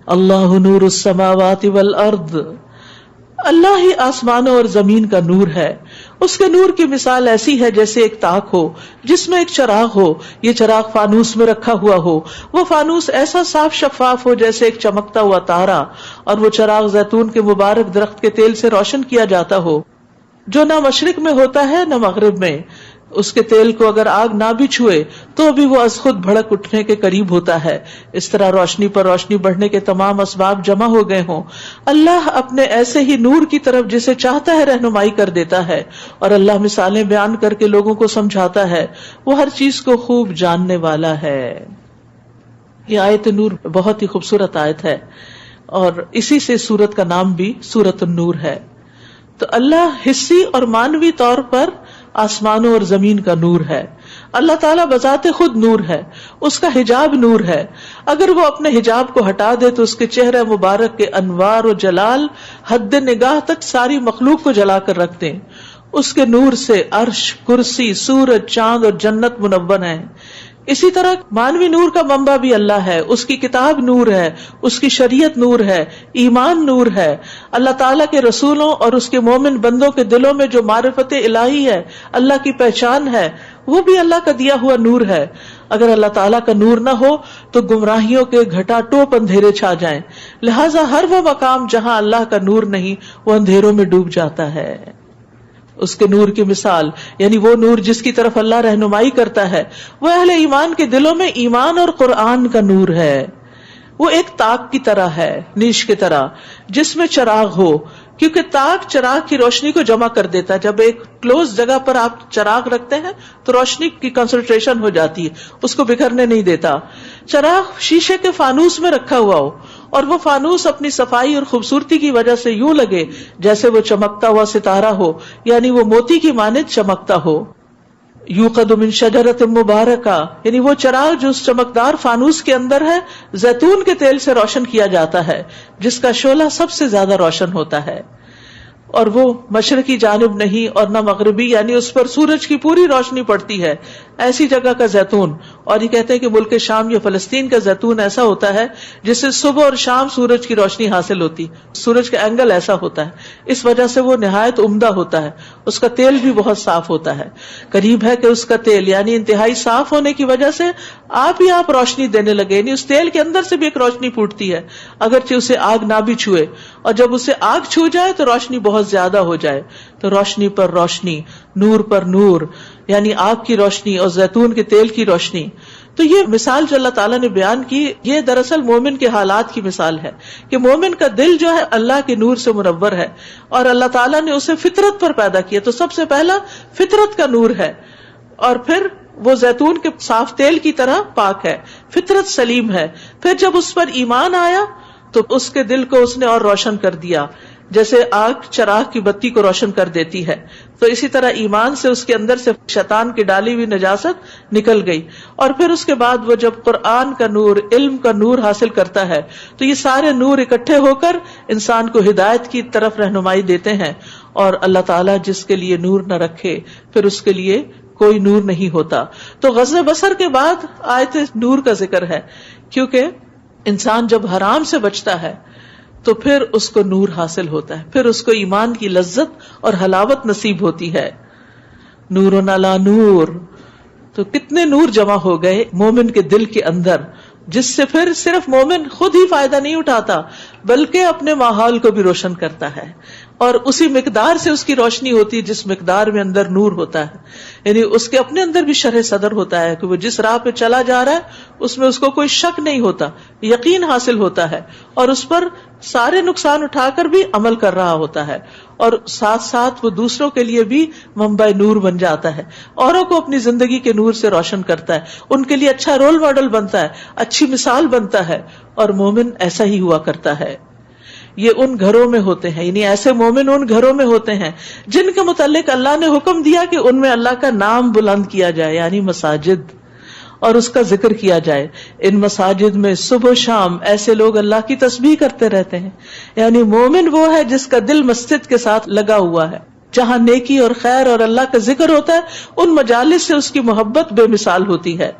اللہ نور السماوات والارض، اللہ ہی آسمانوں اور زمین کا نور ہے. اس کے نور کی مثال ایسی ہے جیسے ایک تاک ہو جس میں ایک چراغ ہو، یہ چراغ فانوس میں رکھا ہوا ہو، وہ فانوس ایسا صاف شفاف ہو جیسے ایک چمکتا ہوا تارا، اور وہ چراغ زیتون کے مبارک درخت کے تیل سے روشن کیا جاتا ہو جو نہ مشرق میں ہوتا ہے نہ مغرب میں. اس کے تیل کو اگر آگ نہ بھی چھوئے تو بھی وہ از خود بھڑک اٹھنے کے قریب ہوتا ہے. اس طرح روشنی پر روشنی بڑھنے کے تمام اسباب جمع ہو گئے ہوں. اللہ اپنے ایسے ہی نور کی طرف جسے چاہتا ہے رہنمائی کر دیتا ہے، اور اللہ مثالیں بیان کر کے لوگوں کو سمجھاتا ہے. وہ ہر چیز کو خوب جاننے والا ہے. یہ آیت نور بہت ہی خوبصورت آیت ہے، اور اسی سے سورت کا نام بھی سورت النور ہے. تو اللہ حسی اور مانوی طور پر آسمانوں اور زمین کا نور ہے. اللہ تعالیٰ بذات خود نور ہے، اس کا حجاب نور ہے. اگر وہ اپنے حجاب کو ہٹا دے تو اس کے چہرہ مبارک کے انوار و جلال حد نگاہ تک ساری مخلوق کو جلا کر رکھ دیں. اس کے نور سے عرش، کرسی، سورج، چاند اور جنت منور ہیں. اسی طرح مانوی نور کا منبع بھی اللہ ہے. اس کی کتاب نور ہے، اس کی شریعت نور ہے، ایمان نور ہے. اللہ تعالیٰ کے رسولوں اور اس کے مومن بندوں کے دلوں میں جو معرفت الہی ہے، اللہ کی پہچان ہے، وہ بھی اللہ کا دیا ہوا نور ہے. اگر اللہ تعالیٰ کا نور نہ ہو تو گمراہیوں کے گھٹا ٹوپ اندھیرے چھا جائیں. لہٰذا ہر وہ مقام جہاں اللہ کا نور نہیں، وہ اندھیروں میں ڈوب جاتا ہے. اس کے نور کی مثال یعنی وہ نور جس کی طرف اللہ رہنمائی کرتا ہے، وہ اہل ایمان کے دلوں میں ایمان اور قرآن کا نور ہے. وہ ایک تاک کی طرح ہے، نیش کی طرح، جس میں چراغ ہو، کیونکہ تاک چراغ کی روشنی کو جمع کر دیتا ہے. جب ایک کلوز جگہ پر آپ چراغ رکھتے ہیں تو روشنی کی کنسنٹریشن ہو جاتی ہے، اس کو بکھرنے نہیں دیتا. چراغ شیشے کے فانوس میں رکھا ہوا ہو، اور وہ فانوس اپنی صفائی اور خوبصورتی کی وجہ سے یوں لگے جیسے وہ چمکتا ہوا ستارہ ہو، یعنی وہ موتی کی مانند چمکتا ہو. یوقد من شجرۃ مبارکہ، یعنی وہ چراغ جو اس چمکدار فانوس کے اندر ہے زیتون کے تیل سے روشن کیا جاتا ہے، جس کا شعلہ سب سے زیادہ روشن ہوتا ہے. اور وہ مشرقی جانب نہیں اور نہ مغربی، یعنی اس پر سورج کی پوری روشنی پڑتی ہے، ایسی جگہ کا زیتون. اور یہ کہتے ہیں کہ ملک شام یا فلسطین کا زیتون ایسا ہوتا ہے جس سے صبح اور شام سورج کی روشنی حاصل ہوتی، سورج کا اینگل ایسا ہوتا ہے، اس وجہ سے وہ نہایت عمدہ ہوتا ہے. اس کا تیل بھی بہت صاف ہوتا ہے. قریب ہے کہ اس کا تیل یعنی انتہائی صاف ہونے کی وجہ سے آپ ہی آپ روشنی دینے لگے، یعنی اس تیل کے اندر سے بھی ایک روشنی پھوٹتی ہے اگرچہ اسے آگ نہ بھی چھوئے، اور جب اسے آگ چھو جائے تو روشنی بہت زیادہ ہو جائے. تو روشنی پر روشنی، نور پر نور، یعنی آگ کی روشنی اور زیتون کے تیل کی روشنی. تو یہ مثال جو اللہ تعالیٰ نے بیان کی، یہ دراصل مومن کے حالات کی مثال ہے کہ مومن کا دل جو ہے اللہ کے نور سے منور ہے، اور اللہ تعالیٰ نے اسے فطرت پر پیدا کیا. تو سب سے پہلا فطرت کا نور ہے، اور پھر وہ زیتون کے صاف تیل کی طرح پاک ہے، فطرت سلیم ہے. پھر جب اس پر ایمان آیا تو اس کے دل کو اس نے اور روشن کر دیا، جیسے آگ چراغ کی بتی کو روشن کر دیتی ہے. تو اسی طرح ایمان سے اس کے اندر سے شیطان کی ڈالی ہوئی نجاست نکل گئی. اور پھر اس کے بعد وہ جب قرآن کا نور، علم کا نور حاصل کرتا ہے تو یہ سارے نور اکٹھے ہو کر انسان کو ہدایت کی طرف رہنمائی دیتے ہیں. اور اللہ تعالیٰ جس کے لیے نور نہ رکھے پھر اس کے لیے کوئی نور نہیں ہوتا. تو غض بصر کے بعد آیت نور کا ذکر ہے، کیونکہ انسان جب حرام سے بچتا ہے تو پھر اس کو نور حاصل ہوتا ہے، پھر اس کو ایمان کی لذت اور حلاوت نصیب ہوتی ہے. نور علی نور، تو کتنے نور جمع ہو گئے مومن کے دل کے اندر، جس سے پھر صرف مومن خود ہی فائدہ نہیں اٹھاتا بلکہ اپنے ماحول کو بھی روشن کرتا ہے. اور اسی مقدار سے اس کی روشنی ہوتی ہے جس مقدار میں اندر نور ہوتا ہے. یعنی اس کے اپنے اندر بھی شرح صدر ہوتا ہے کہ وہ جس راہ پہ چلا جا رہا ہے اس میں اس کو کوئی شک نہیں ہوتا، یقین حاصل ہوتا ہے، اور اس پر سارے نقصان اٹھا کر بھی عمل کر رہا ہوتا ہے. اور ساتھ ساتھ وہ دوسروں کے لیے بھی منبع نور بن جاتا ہے، اوروں کو اپنی زندگی کے نور سے روشن کرتا ہے، ان کے لیے اچھا رول ماڈل بنتا ہے، اچھی مثال بنتا ہے. اور مومن ایسا ہی ہوا کرتا ہے. یہ ان گھروں میں ہوتے ہیں، یعنی ایسے مومن ان گھروں میں ہوتے ہیں جن کے متعلق اللہ نے حکم دیا کہ ان میں اللہ کا نام بلند کیا جائے، یعنی مساجد، اور اس کا ذکر کیا جائے. ان مساجد میں صبح و شام ایسے لوگ اللہ کی تسبیح کرتے رہتے ہیں. یعنی مومن وہ ہے جس کا دل مسجد کے ساتھ لگا ہوا ہے، جہاں نیکی اور خیر اور اللہ کا ذکر ہوتا ہے. ان مجالس سے اس کی محبت بے مثال ہوتی ہے.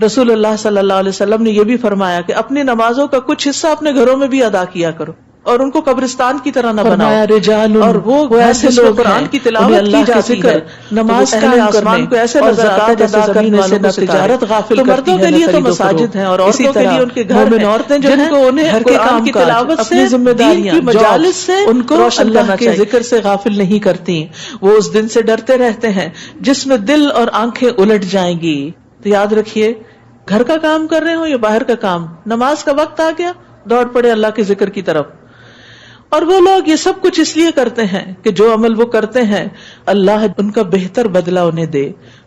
رسول اللہ صلی اللہ علیہ وسلم نے یہ بھی فرمایا کہ اپنی نمازوں کا کچھ حصہ اپنے گھروں میں بھی ادا کیا کرو اور ان کو قبرستان کی طرح نہ بناؤ. اور وہ ایسے لوگ قرآن کی تلاوت کی جاتی ہے, نماز کا آسمان کو ایسے نظر آتا ہے جیسے زمین والوں سے تجارت غافل کرتی ہے. مردوں کے لیے تو مساجد ہیں اور عورتوں کے لیے ان کے گھر ہیں, عورتیں جن کو انہیں قرآن کی تلاوت سے, ذمہ داریاں کی مجالس سے ان کو اللہ کے ذکر سے غافل نہیں کرتی. وہ اس دن سے ڈرتے رہتے ہیں جس میں دل اور آنکھیں الٹ جائیں گی. تو یاد رکھیے, گھر کا کام کر رہے ہو یا باہر کا کام, نماز کا وقت آ گیا دوڑ پڑے اللہ کے ذکر کی طرف. اور وہ لوگ یہ سب کچھ اس لیے کرتے ہیں کہ جو عمل وہ کرتے ہیں اللہ ان کا بہتر بدلہ انہیں دے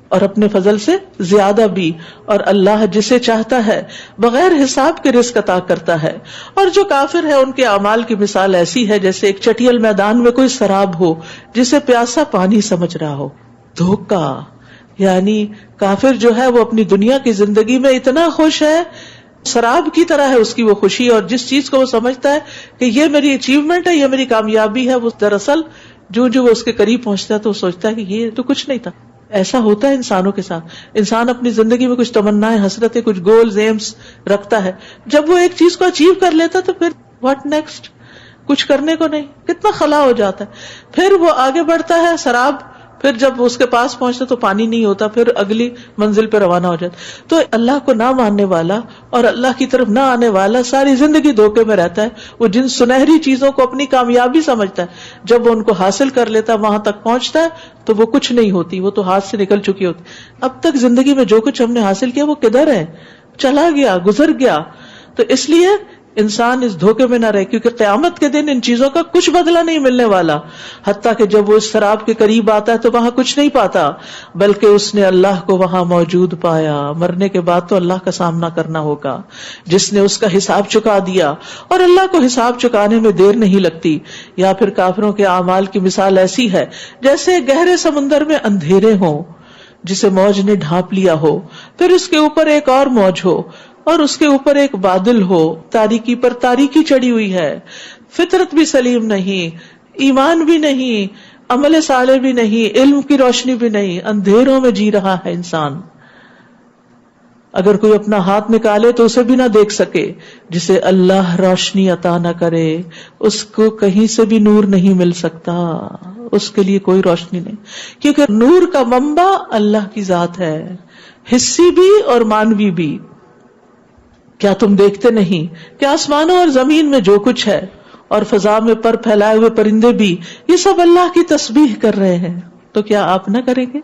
اور اپنے فضل سے زیادہ بھی. اور اللہ جسے چاہتا ہے بغیر حساب کے رزق عطا کرتا ہے. اور جو کافر ہے ان کے اعمال کی مثال ایسی ہے جیسے ایک چٹیل میدان میں کوئی سراب ہو جسے پیاسا پانی سمجھ رہا ہو. دھوکا, یعنی کافر جو ہے وہ اپنی دنیا کی زندگی میں اتنا خوش ہے, شراب کی طرح ہے اس کی وہ خوشی, اور جس چیز کو وہ سمجھتا ہے کہ یہ میری اچیومنٹ ہے, یہ میری کامیابی ہے, وہ دراصل جو وہ اس کے قریب پہنچتا ہے تو وہ سوچتا ہے کہ یہ تو کچھ نہیں تھا. ایسا ہوتا ہے انسانوں کے ساتھ. انسان اپنی زندگی میں کچھ تمنائیں, حسرتیں, کچھ گولز, ایمز رکھتا ہے. جب وہ ایک چیز کو اچیو کر لیتا تو پھر واٹ نیکسٹ, کچھ کرنے کو نہیں, کتنا خلا ہو جاتا ہے. پھر وہ آگے بڑھتا ہے, شراب, پھر جب اس کے پاس پہنچتا تو پانی نہیں ہوتا, پھر اگلی منزل پہ روانہ ہو جاتا. تو اللہ کو نہ ماننے والا اور اللہ کی طرف نہ آنے والا ساری زندگی دھوکے میں رہتا ہے. وہ جن سنہری چیزوں کو اپنی کامیابی سمجھتا ہے, جب وہ ان کو حاصل کر لیتا ہے, وہاں تک پہنچتا ہے تو وہ کچھ نہیں ہوتی, وہ تو ہاتھ سے نکل چکی ہوتی. اب تک زندگی میں جو کچھ ہم نے حاصل کیا وہ کدھر ہے, چلا گیا, گزر گیا. تو اس لیے انسان اس دھوکے میں نہ رہے, کیونکہ قیامت کے دن ان چیزوں کا کچھ بدلہ نہیں ملنے والا. حتیٰ کہ جب وہ اس شراب کے قریب آتا ہے تو وہاں کچھ نہیں پاتا, بلکہ اس نے اللہ کو وہاں موجود پایا. مرنے کے بعد تو اللہ کا سامنا کرنا ہوگا جس نے اس کا حساب چکا دیا, اور اللہ کو حساب چکانے میں دیر نہیں لگتی. یا پھر کافروں کے اعمال کی مثال ایسی ہے جیسے گہرے سمندر میں اندھیرے ہوں جسے موج نے ڈھانپ لیا ہو, پھر اس کے اوپر ایک اور موج ہو, اور اس کے اوپر ایک بادل ہو, تاریکی پر تاریکی چڑھی ہوئی ہے, فطرت بھی سلیم نہیں, ایمان بھی نہیں, عمل صالح بھی نہیں, علم کی روشنی بھی نہیں, اندھیروں میں جی رہا ہے انسان. اگر کوئی اپنا ہاتھ نکالے تو اسے بھی نہ دیکھ سکے. جسے اللہ روشنی عطا نہ کرے اس کو کہیں سے بھی نور نہیں مل سکتا, اس کے لیے کوئی روشنی نہیں, کیونکہ نور کا منبع اللہ کی ذات ہے, حسی بھی اور مانوی بھی. کیا تم دیکھتے نہیں کہ آسمانوں اور زمین میں جو کچھ ہے اور فضا میں پر پھیلائے ہوئے پرندے بھی یہ سب اللہ کی تسبیح کر رہے ہیں, تو کیا آپ نہ کریں گے؟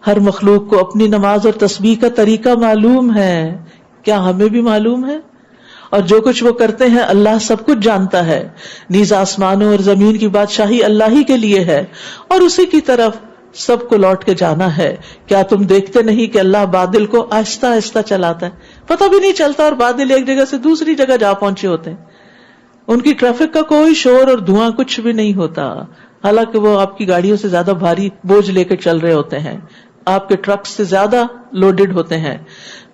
ہر مخلوق کو اپنی نماز اور تسبیح کا طریقہ معلوم ہے, کیا ہمیں بھی معلوم ہے؟ اور جو کچھ وہ کرتے ہیں اللہ سب کچھ جانتا ہے. نیز آسمانوں اور زمین کی بادشاہی اللہ ہی کے لیے ہے اور اسی کی طرف سب کو لوٹ کے جانا ہے. کیا تم دیکھتے نہیں کہ اللہ بادل کو آہستہ آہستہ چلاتا ہے, پتہ بھی نہیں چلتا, اور بادل ایک جگہ سے دوسری جگہ جا پہنچے ہوتے ہیں. ان کی ٹریفک کا کوئی شور اور دھواں کچھ بھی نہیں ہوتا, حالانکہ وہ آپ کی گاڑیوں سے زیادہ بھاری بوجھ لے کے چل رہے ہوتے ہیں, آپ کے ٹرک سے زیادہ لوڈڈ ہوتے ہیں.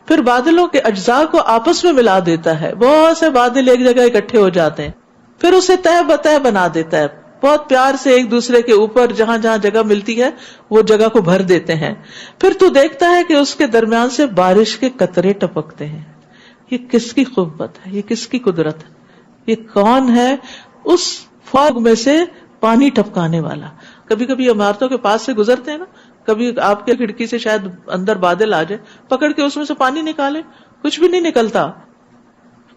پھر بادلوں کے اجزاء کو آپس میں ملا دیتا ہے, بہت سے بادل ایک جگہ اکٹھے ہو جاتے ہیں, پھر اسے تہ بتہ بنا دیتا ہے, بہت پیار سے ایک دوسرے کے اوپر جہاں جہاں جگہ ملتی ہے وہ جگہ کو بھر دیتے ہیں. پھر تو دیکھتا ہے کہ اس کے درمیان سے بارش کے قطرے ٹپکتے ہیں. یہ کس کی قوت ہے, یہ کس کی قدرت ہے, یہ کون ہے اس فوگ میں سے پانی ٹپکانے والا. کبھی کبھی عمارتوں کے پاس سے گزرتے ہیں نا, کبھی آپ کے کھڑکی سے شاید اندر بادل آ جائے, پکڑ کے اس میں سے پانی نکالے, کچھ بھی نہیں نکلتا.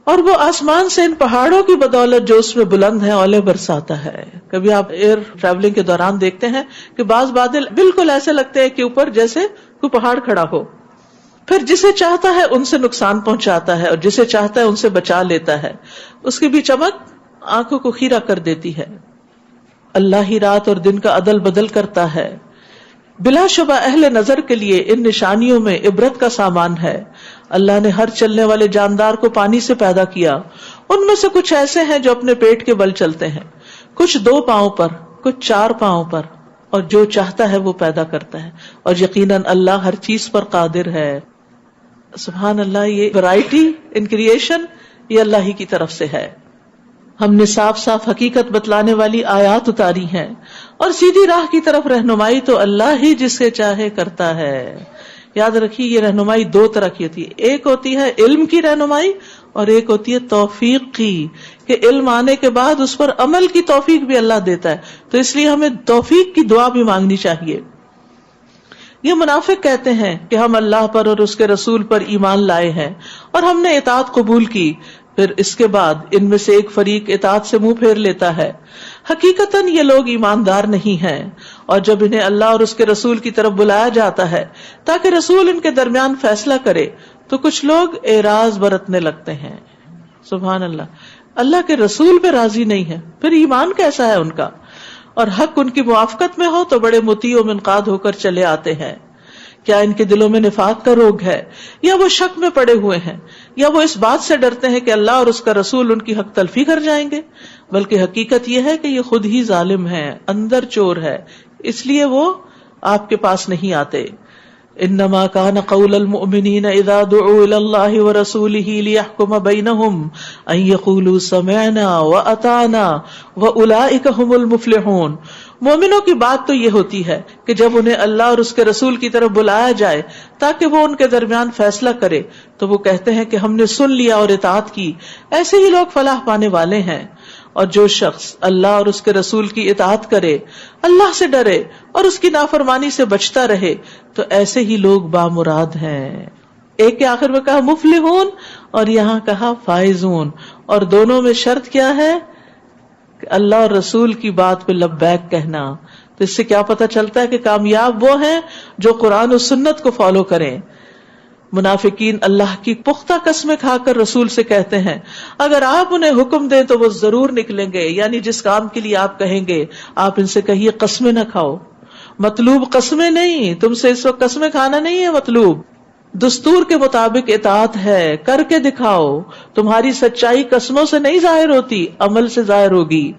اور وہ آسمان سے ان پہاڑوں کی بدولت جو اس میں بلند ہیں اولے برساتا ہے. کبھی آپ ایئر ٹریولنگ کے دوران دیکھتے ہیں کہ بعض بادل بالکل ایسے لگتے ہیں کہ اوپر جیسے کوئی پہاڑ کھڑا ہو. پھر جسے چاہتا ہے ان سے نقصان پہنچاتا ہے اور جسے چاہتا ہے ان سے بچا لیتا ہے. اس کی بھی چمک آنکھوں کو خیرہ کر دیتی ہے. اللہ ہی رات اور دن کا عدل بدل کرتا ہے. بلا شبہ اہل نظر کے لیے ان نشانیوں میں عبرت کا سامان ہے. اللہ نے ہر چلنے والے جاندار کو پانی سے پیدا کیا. ان میں سے کچھ ایسے ہیں جو اپنے پیٹ کے بل چلتے ہیں, کچھ 2 پاؤں پر, کچھ 4 پاؤں پر, اور جو چاہتا ہے وہ پیدا کرتا ہے. اور یقیناً اللہ ہر چیز پر قادر ہے. سبحان اللہ, یہ ورائٹی ان کریشن یہ اللہ ہی کی طرف سے ہے. ہم نے صاف صاف حقیقت بتلانے والی آیات اتاری ہیں, اور سیدھی راہ کی طرف رہنمائی تو اللہ ہی جسے چاہے کرتا ہے. یاد رکھیے یہ رہنمائی دو طرح کی ہوتی ہے، ایک ہوتی ہے علم کی رہنمائی اور ایک ہوتی ہے توفیق کی، کہ علم آنے کے بعد اس پر عمل کی توفیق بھی اللہ دیتا ہے، تو اس لیے ہمیں توفیق کی دعا بھی مانگنی چاہیے۔ یہ منافق کہتے ہیں کہ ہم اللہ پر اور اس کے رسول پر ایمان لائے ہیں اور ہم نے اطاعت قبول کی، پھر اس کے بعد ان میں سے ایک فریق اطاعت سے منہ پھیر لیتا ہے۔ حقیقتاً یہ لوگ ایماندار نہیں ہیں، اور جب انہیں اللہ اور اس کے رسول کی طرف بلایا جاتا ہے تاکہ رسول ان کے درمیان فیصلہ کرے تو کچھ لوگ اعراض برتنے لگتے ہیں۔ سبحان اللہ، اللہ کے رسول پہ راضی نہیں ہے، پھر ایمان کیسا ہے ان کا؟ اور حق ان کی موافقت میں ہو تو بڑے مطیع و منقاد ہو کر چلے آتے ہیں۔ کیا ان کے دلوں میں نفاق کا روگ ہے، یا وہ شک میں پڑے ہوئے ہیں، یا وہ اس بات سے ڈرتے ہیں کہ اللہ اور اس کا رسول ان کی حق تلفی کر جائیں گے؟ بلکہ حقیقت یہ ہے کہ یہ خود ہی ظالم ہے، اندر چور ہے، اس لیے وہ آپ کے پاس نہیں آتے۔ انما كان قول المؤمنين اذا دعوا الى الله ورسوله ليحكم بينهم ان يقولوا سمعنا واطعنا واولئك هم المفلحون۔ مومنوں کی بات تو یہ ہوتی ہے کہ جب انہیں اللہ اور اس کے رسول کی طرف بلایا جائے تاکہ وہ ان کے درمیان فیصلہ کرے تو وہ کہتے ہیں کہ ہم نے سن لیا اور اطاعت کی، ایسے ہی لوگ فلاح پانے والے ہیں۔ اور جو شخص اللہ اور اس کے رسول کی اطاعت کرے، اللہ سے ڈرے اور اس کی نافرمانی سے بچتا رہے تو ایسے ہی لوگ بامراد ہیں۔ ایک کے آخر میں کہا مفلحون اور یہاں کہا فائزون، اور دونوں میں شرط کیا ہے کہ اللہ اور رسول کی بات پہ لبیک کہنا۔ تو اس سے کیا پتہ چلتا ہے کہ کامیاب وہ ہیں جو قرآن و سنت کو فالو کریں۔ منافقین اللہ کی پختہ قسمیں کھا کر رسول سے کہتے ہیں اگر آپ انہیں حکم دیں تو وہ ضرور نکلیں گے، یعنی جس کام کے لیے آپ کہیں گے آپ ان سے کہیے قسمیں نہ کھاؤ۔ مطلوب قسمیں نہیں، تم سے اس وقت قسمیں کھانا نہیں ہے مطلوب، دستور کے مطابق اطاعت ہے، کر کے دکھاؤ۔ تمہاری سچائی قسموں سے نہیں ظاہر ہوتی، عمل سے ظاہر ہوگی،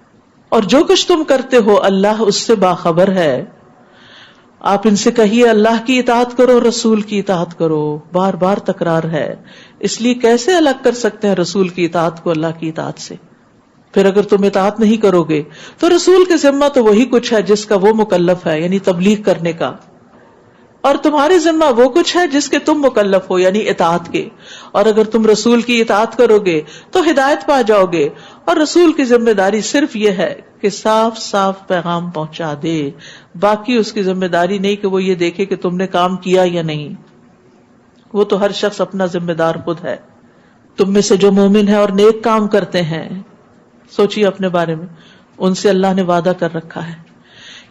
اور جو کچھ تم کرتے ہو اللہ اس سے باخبر ہے۔ آپ ان سے کہیے اللہ کی اطاعت کرو، رسول کی اطاعت کرو، بار بار تکرار ہے، اس لیے کیسے الگ کر سکتے ہیں رسول کی اطاعت کو اللہ کی اطاعت سے؟ پھر اگر تم اطاعت نہیں کرو گے تو رسول کے ذمہ تو وہی کچھ ہے جس کا وہ مکلف ہے، یعنی تبلیغ کرنے کا، اور تمہارے ذمہ وہ کچھ ہے جس کے تم مکلف ہو، یعنی اطاعت کے۔ اور اگر تم رسول کی اطاعت کرو گے تو ہدایت پا جاؤ گے، اور رسول کی ذمہ داری صرف یہ ہے کہ صاف صاف پیغام پہنچا دے، باقی اس کی ذمہ داری نہیں کہ وہ یہ دیکھے کہ تم نے کام کیا یا نہیں، وہ تو ہر شخص اپنا ذمہ دار خود ہے۔ تم میں سے جو مومن ہے اور نیک کام کرتے ہیں، سوچیے اپنے بارے میں، ان سے اللہ نے وعدہ کر رکھا ہے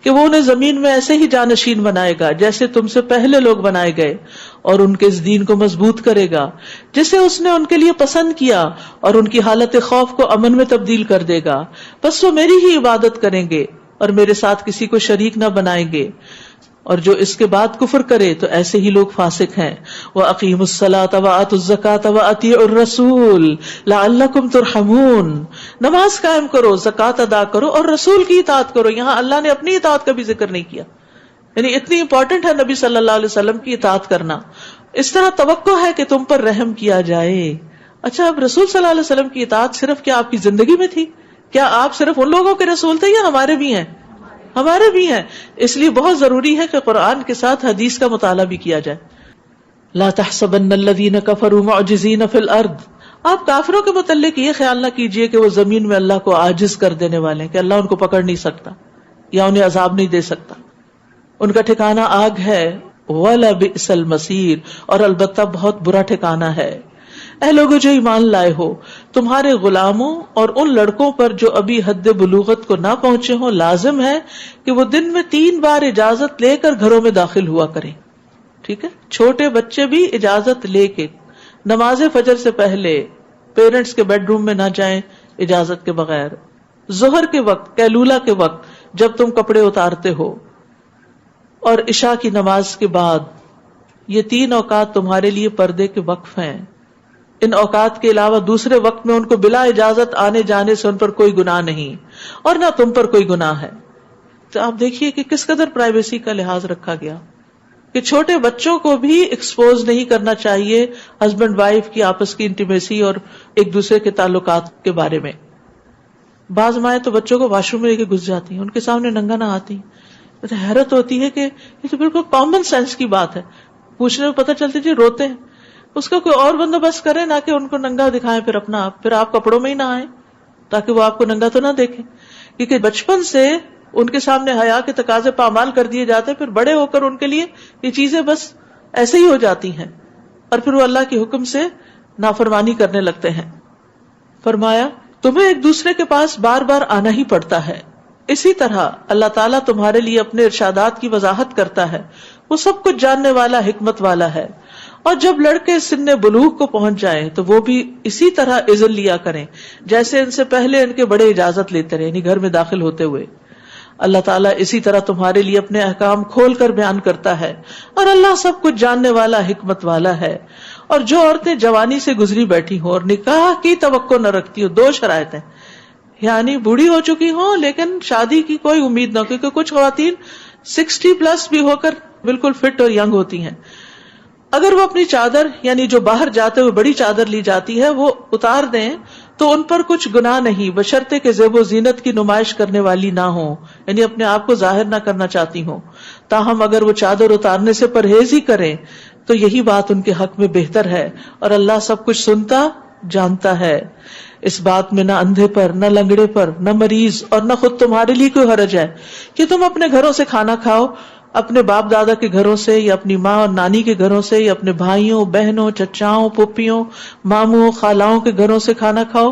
کہ وہ انہیں زمین میں ایسے ہی جانشین بنائے گا جیسے تم سے پہلے لوگ بنائے گئے، اور ان کے اس دین کو مضبوط کرے گا جسے اس نے ان کے لیے پسند کیا، اور ان کی حالت خوف کو امن میں تبدیل کر دے گا۔ بس وہ میری ہی عبادت کریں گے اور میرے ساتھ کسی کو شریک نہ بنائیں گے، اور جو اس کے بعد کفر کرے تو ایسے ہی لوگ فاسق ہیں۔ وَأَقِيمُوا الصَّلَاةَ وَآتُوا الزَّكَاةَ وَأَطِيعُوا الرَّسُولَ لَعَلَّكُمْ تُرْحَمُونَ۔ نماز قائم کرو، زکوٰۃ ادا کرو، اور رسول کی اطاعت کرو۔ یہاں اللہ نے اپنی اطاعت کا بھی ذکر نہیں کیا، یعنی اتنی امپورٹنٹ ہے نبی صلی اللہ علیہ وسلم کی اطاعت کرنا۔ اس طرح توقع ہے کہ تم پر رحم کیا جائے۔ اچھا، اب رسول صلی اللہ علیہ وسلم کی اطاعت صرف کیا آپ کی زندگی میں تھی؟ کیا آپ صرف ان لوگوں کے رسول تھے یا ہمارے بھی ہیں؟ ہمارے بھی ہیں۔ اس لیے بہت ضروری ہے کہ قرآن کے ساتھ حدیث کا مطالعہ بھی کیا جائے۔ لا تحسبن الذین کفروا معجزین فی الارض۔ آپ کافروں کے متعلق یہ خیال نہ کیجئے کہ وہ زمین میں اللہ کو عاجز کر دینے والے ہیں، کہ اللہ ان کو پکڑ نہیں سکتا یا انہیں عذاب نہیں دے سکتا۔ ان کا ٹھکانہ آگ ہے، وَلَبِئْسَ الْمَصِيرُ، اور البتہ بہت برا ٹھکانہ ہے۔ اے لوگو جو ایمان لائے ہو، تمہارے غلاموں اور ان لڑکوں پر جو ابھی حد بلوغت کو نہ پہنچے ہوں لازم ہے کہ وہ دن میں 3 بار اجازت لے کر گھروں میں داخل ہوا کریں۔ ٹھیک ہے، چھوٹے بچے بھی اجازت لے کے نماز فجر سے پہلے پیرنٹس کے بیڈ روم میں نہ جائیں اجازت کے بغیر، ظہر کے وقت، قیلولہ کے وقت جب تم کپڑے اتارتے ہو، اور عشاء کی نماز کے بعد، یہ 3 اوقات تمہارے لیے پردے کے وقف ہیں۔ ان اوقات کے علاوہ دوسرے وقت میں ان کو بلا اجازت آنے جانے سے ان پر کوئی گناہ نہیں، اور نہ تم پر کوئی گناہ ہے۔ تو آپ دیکھیے کہ کس قدر پرائیویسی کا لحاظ رکھا گیا، کہ چھوٹے بچوں کو بھی ایکسپوز نہیں کرنا چاہیے ہسبینڈ وائف کی آپس کی انٹیمیسی اور ایک دوسرے کے تعلقات کے بارے میں۔ بعض مائیں تو بچوں کو واش روم میں لے کے گھس جاتی ہیں، ان کے سامنے ننگا نہ آتی۔ حیرت ہوتی ہے کہ یہ تو بالکل کامن سینس کی بات ہے، پوچھنے میں پتہ چلتی تھی روتے ہیں. اس کا کوئی اور بندوبست کرے نہ کہ ان کو ننگا دکھائیں پھر اپنا آپ, پھر آپ کپڑوں میں ہی نہ آئیں تاکہ وہ آپ کو ننگا تو نہ دیکھیں. کیونکہ بچپن سے ان کے سامنے حیا کے تقاضے پامال کر دیے جاتے ہیں, پھر بڑے ہو کر ان کے لیے یہ چیزیں بس ایسے ہی ہو جاتی ہیں اور پھر وہ اللہ کے حکم سے نافرمانی کرنے لگتے ہیں. فرمایا تمہیں ایک دوسرے کے پاس بار بار آنا ہی پڑتا ہے. اسی طرح اللہ تعالیٰ تمہارے لیے اپنے ارشادات کی وضاحت کرتا ہے, وہ سب کچھ جاننے والا حکمت والا ہے. اور جب لڑکے سن بلوغ کو پہنچ جائیں تو وہ بھی اسی طرح اذن لیا کریں جیسے ان سے پہلے ان کے بڑے اجازت لیتے رہے, یعنی گھر میں داخل ہوتے ہوئے. اللہ تعالیٰ اسی طرح تمہارے لیے اپنے احکام کھول کر بیان کرتا ہے, اور اللہ سب کچھ جاننے والا حکمت والا ہے. اور جو عورتیں جوانی سے گزری بیٹھی ہوں اور نکاح کی توقع نہ رکھتی ہوں, دو شرائط ہیں, یعنی بوڑھی ہو چکی ہوں لیکن شادی کی کوئی امید نہ ہو, کیونکہ کچھ خواتین 60+ بھی ہو کر بالکل فٹ اور ینگ ہوتی ہیں. اگر وہ اپنی چادر, یعنی جو باہر جاتے ہوئے بڑی چادر لی جاتی ہے, وہ اتار دیں تو ان پر کچھ گناہ نہیں, بشرطے کہ زیب و زینت کی نمائش کرنے والی نہ ہو, یعنی اپنے آپ کو ظاہر نہ کرنا چاہتی ہوں. تاہم اگر وہ چادر اتارنے سے پرہیز ہی کریں تو یہی بات ان کے حق میں بہتر ہے, اور اللہ سب کچھ سنتا جانتا ہے. اس بات میں نہ اندھے پر, نہ لنگڑے پر, نہ مریض اور نہ خود تمہارے لیے کوئی حرج ہے کہ تم اپنے گھروں سے کھانا کھاؤ, اپنے باپ دادا کے گھروں سے یا اپنی ماں اور نانی کے گھروں سے, یا اپنے بھائیوں بہنوں چچاؤں پھوپھیوں ماموں خالاؤں کے گھروں سے کھانا کھاؤ,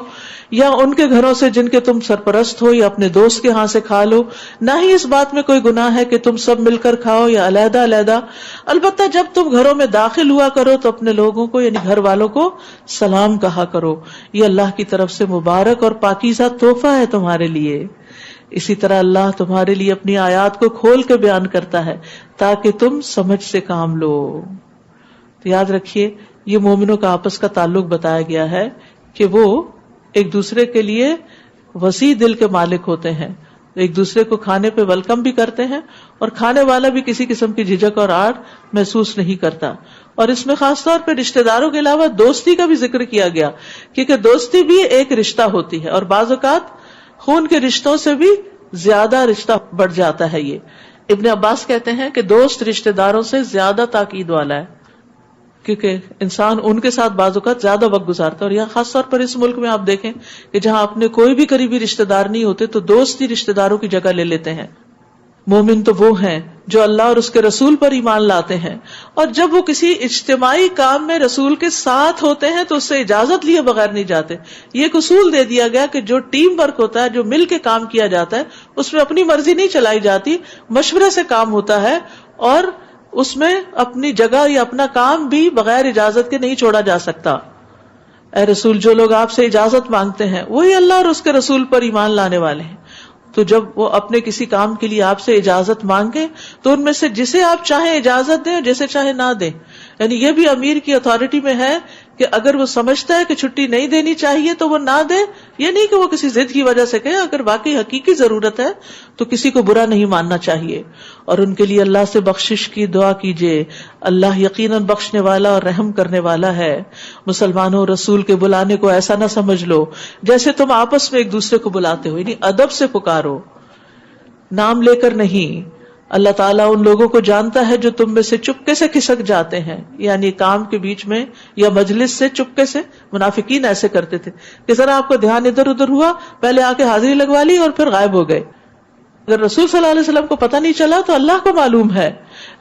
یا ان کے گھروں سے جن کے تم سرپرست ہو, یا اپنے دوست کے ہاں سے کھا لو. نہ ہی اس بات میں کوئی گناہ ہے کہ تم سب مل کر کھاؤ یا علیحدہ علیحدہ. البتہ جب تم گھروں میں داخل ہوا کرو تو اپنے لوگوں کو یعنی گھر والوں کو سلام کہا کرو, یہ اللہ کی طرف سے مبارک اور پاکیزہ تحفہ ہے تمہارے لیے. اسی طرح اللہ تمہارے لیے اپنی آیات کو کھول کے بیان کرتا ہے تاکہ تم سمجھ سے کام لو. تو یاد رکھیے یہ مومنوں کا آپس کا تعلق بتایا گیا ہے کہ وہ ایک دوسرے کے لیے وسیع دل کے مالک ہوتے ہیں, ایک دوسرے کو کھانے پہ ویلکم بھی کرتے ہیں, اور کھانے والا بھی کسی قسم کی جھجک اور آڑ محسوس نہیں کرتا. اور اس میں خاص طور پہ رشتہ داروں کے علاوہ دوستی کا بھی ذکر کیا گیا, کیونکہ دوستی بھی ایک رشتہ ہوتی ہے, اور بعض اوقات خون کے رشتوں سے بھی زیادہ رشتہ بڑھ جاتا ہے. یہ ابن عباس کہتے ہیں کہ دوست رشتہ داروں سے زیادہ تاکید والا ہے, کیونکہ انسان ان کے ساتھ بعض اوقات زیادہ وقت گزارتا ہے. اور یہاں خاص طور پر اس ملک میں آپ دیکھیں کہ جہاں اپنے کوئی بھی قریبی رشتہ دار نہیں ہوتے تو دوست ہی رشتہ داروں کی جگہ لے لیتے ہیں. مومن تو وہ ہیں جو اللہ اور اس کے رسول پر ایمان لاتے ہیں, اور جب وہ کسی اجتماعی کام میں رسول کے ساتھ ہوتے ہیں تو اس سے اجازت لیے بغیر نہیں جاتے. یہ ایک اصول دے دیا گیا کہ جو ٹیم ورک ہوتا ہے, جو مل کے کام کیا جاتا ہے, اس میں اپنی مرضی نہیں چلائی جاتی, مشورے سے کام ہوتا ہے, اور اس میں اپنی جگہ یا اپنا کام بھی بغیر اجازت کے نہیں چھوڑا جا سکتا. اے رسول, جو لوگ آپ سے اجازت مانگتے ہیں وہی اللہ اور اس کے رسول پر ایمان لانے والے ہیں. تو جب وہ اپنے کسی کام کے لیے آپ سے اجازت مانگے تو ان میں سے جسے آپ چاہیں اجازت دیں اور جسے چاہیں نہ دیں. یعنی یہ بھی امیر کی اتھارٹی میں ہے کہ اگر وہ سمجھتا ہے کہ چھٹی نہیں دینی چاہیے تو وہ نہ دے. یہ نہیں کہ وہ کسی ضد کی وجہ سے کہے, اگر واقعی حقیقی ضرورت ہے تو کسی کو برا نہیں ماننا چاہیے. اور ان کے لیے اللہ سے بخشش کی دعا کیجیے, اللہ یقیناً بخشنے والا اور رحم کرنے والا ہے. مسلمانوں, رسول کے بلانے کو ایسا نہ سمجھ لو جیسے تم آپس میں ایک دوسرے کو بلاتے ہو, یعنی ادب سے پکارو, نام لے کر نہیں. اللہ تعالیٰ ان لوگوں کو جانتا ہے جو تم میں سے چپکے سے کھسک جاتے ہیں, یعنی کام کے بیچ میں یا مجلس سے چپکے سے. منافقین ایسے کرتے تھے کہ ذرا آپ کو دھیان ادھر ادھر ہوا, پہلے آ کے حاضری لگوا لی اور پھر غائب ہو گئے. اگر رسول صلی اللہ علیہ وسلم کو پتہ نہیں چلا تو اللہ کو معلوم ہے.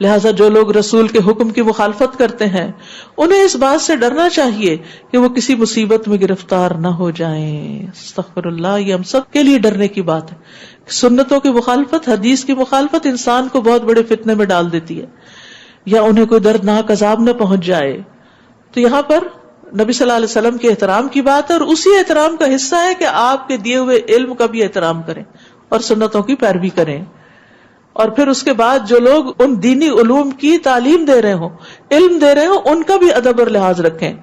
لہٰذا جو لوگ رسول کے حکم کی مخالفت کرتے ہیں انہیں اس بات سے ڈرنا چاہیے کہ وہ کسی مصیبت میں گرفتار نہ ہو جائیں. استغفر اللہ, یہ ہم سب کے لیے ڈرنے کی بات ہے. سنتوں کی مخالفت, حدیث کی مخالفت انسان کو بہت بڑے فتنے میں ڈال دیتی ہے, یا انہیں کوئی دردناک عذاب نہ پہنچ جائے. تو یہاں پر نبی صلی اللہ علیہ وسلم کے احترام کی بات ہے, اور اسی احترام کا حصہ ہے کہ آپ کے دیے ہوئے علم کا بھی احترام کریں اور سنتوں کی پیروی کریں. اور پھر اس کے بعد جو لوگ ان دینی علوم کی تعلیم دے رہے ہوں, علم دے رہے ہوں, ان کا بھی ادب اور لحاظ رکھیں.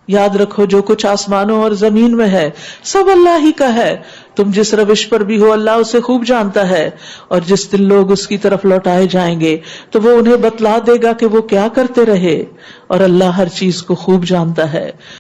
یاد رکھو جو کچھ آسمانوں اور زمین میں ہے سب اللہ ہی کا ہے. تم جس روش پر بھی ہو اللہ اسے خوب جانتا ہے, اور جس دن لوگ اس کی طرف لوٹائے جائیں گے تو وہ انہیں بتلا دے گا کہ وہ کیا کرتے رہے, اور اللہ ہر چیز کو خوب جانتا ہے.